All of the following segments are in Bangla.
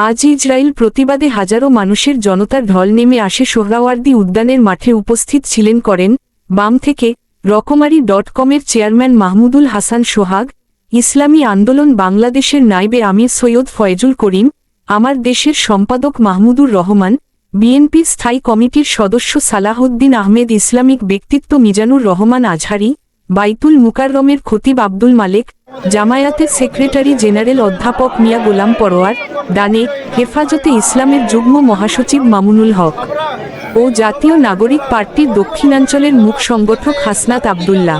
আজ ইসরায়েল প্রতিবাদে হাজারো মানুষের জনতার ঢল নেমে আসে সোহরাওয়ার্দী উদ্যানের মাঠে উপস্থিত ছিলেন করেন বাম থেকে রকমারি.কমের চেয়ারম্যান মাহমুদুল হাসান সোহাগ, ইসলামী আন্দোলন বাংলাদেশের নায়েবে আমির সৈয়দ ফয়জুল করিম, আমার দেশের সম্পাদক মাহমুদুর রহমান, বিএনপির স্থায়ী কমিটির সদস্য সালাহউদ্দিন আহমেদ, ইসলামিক ব্যক্তিত্ব মিজানুর রহমান আজহারি, বাইতুল মুকাররমের খতিব আব্দুল মালেক, জামায়াতের সেক্রেটারি জেনারেল অধ্যাপক মিয়া গোলাম পরোয়ার, ডানে হেফাজতে ইসলামের যুগ্ম মহাসচিব মামুনুল হক ও জাতীয় নাগরিক পার্টির দক্ষিণাঞ্চলের মুখ সংগঠক Hasnat Abdullah.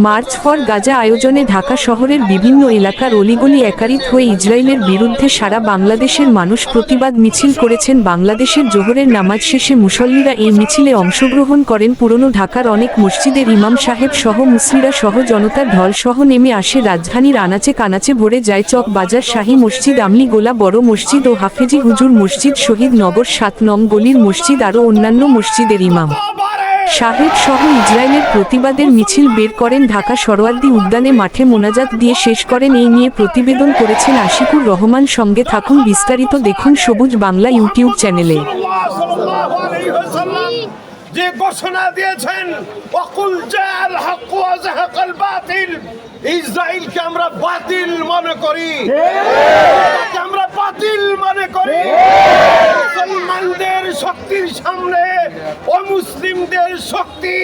March for Gaza আয়োজনে ঢাকা শহরের বিভিন্ন এলাকার অলিগলি একারিত হয়ে ইসরায়েলের বিরুদ্ধে সারা বাংলাদেশের মানুষ প্রতিবাদ মিছিল করেছেন। বাংলাদেশের জোহরের নামাজ শেষে মুসল্লিরা এই মিছিলে অংশগ্রহণ করেন। পুরনো ঢাকার অনেক মসজিদের ইমাম সাহেব সহ মুসলিরা সহ জনতার ঢল সহ নেমে আসে। রাজধানীর আনাচে কানাচে ভরে যায় চক বাজার, শাহী মসজিদ, আমলি গোলা বড় মসজিদ ও হাফেজি হুজুর মসজিদ, শহীদ নগর, ৭ নং গলির মসজিদ আরও অন্যান্য মসজিদের ইমাম সাহেব সহ ইসরায়েলের প্রতিবাদের মিছিল বের করেন ঢাকা সোহরাওয়ার্দী উদ্যানে। মাঠে মোনাজাত দিয়ে শেষ করেন। এই নিয়ে প্রতিবেদন করেছেন আশিকুর রহমান। সঙ্গে থাকুন, বিস্তারিত দেখুন সবুজ বাংলা ইউটিউব চ্যানেলে। যে ঘোষণা দিয়েছেন ওয়াকুল জাআল হক ওয়া যাহাকাল বাতিল, ইসরাইলকে আমরা বাতিল মনে করি, আমরা বাতিল মনে করি। মুসলমানদের শক্তির সামনে অমুসলিমদের শক্তি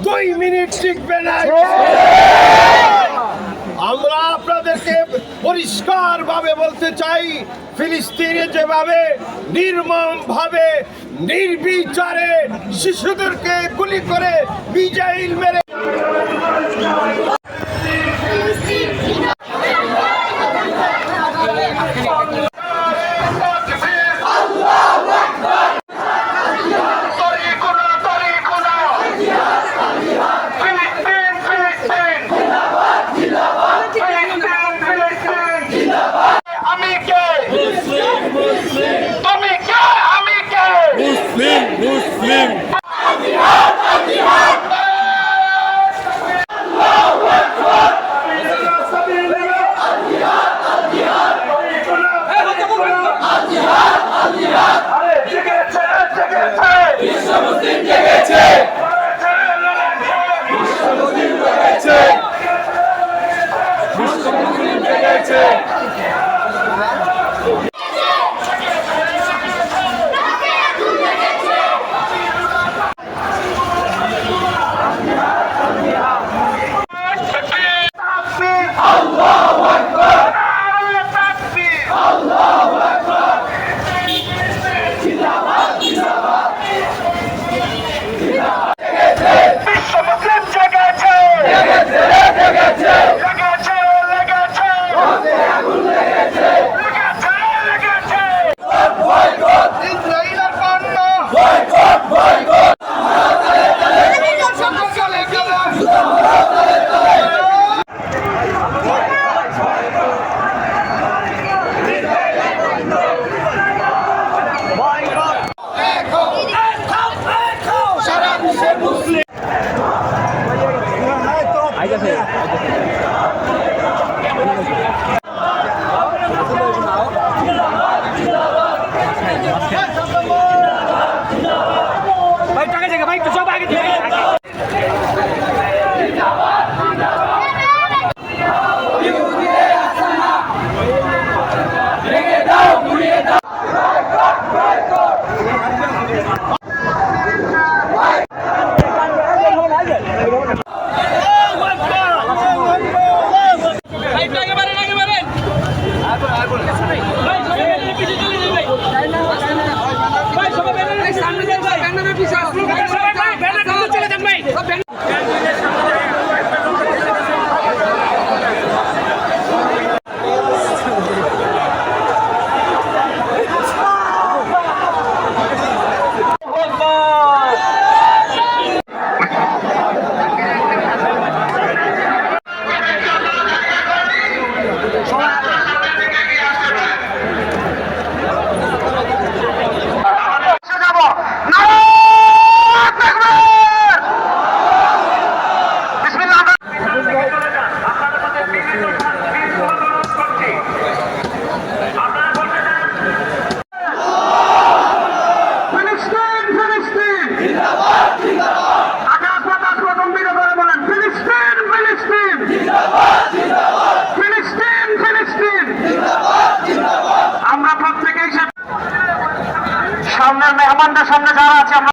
2 মিনিট টিকবে না। আমরা আপনাদেরকে পরিষ্কার ভাবে বলতে চাই, ফিলিস্তিনে যেভাবে নির্মমভাবে নির্বিচারে শিশুদেরকে গুলি করে মিসাইল মেরে কমান্ডের সামনে যারা আছে আমরা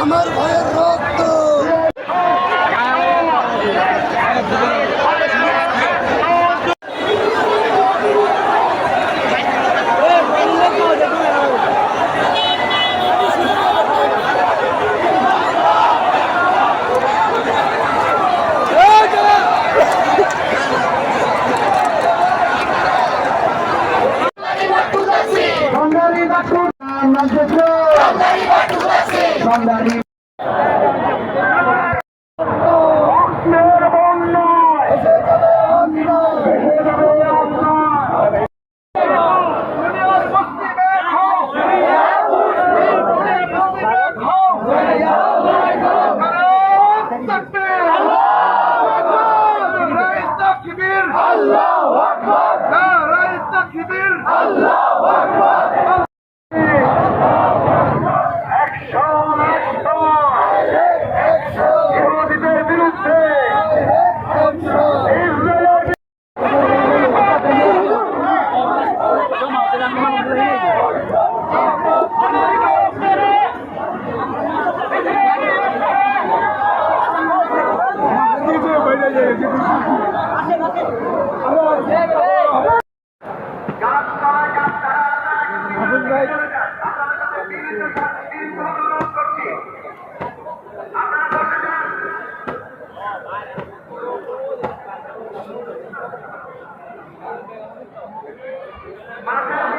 আমার ভাইয়ের রক্ত মাঠের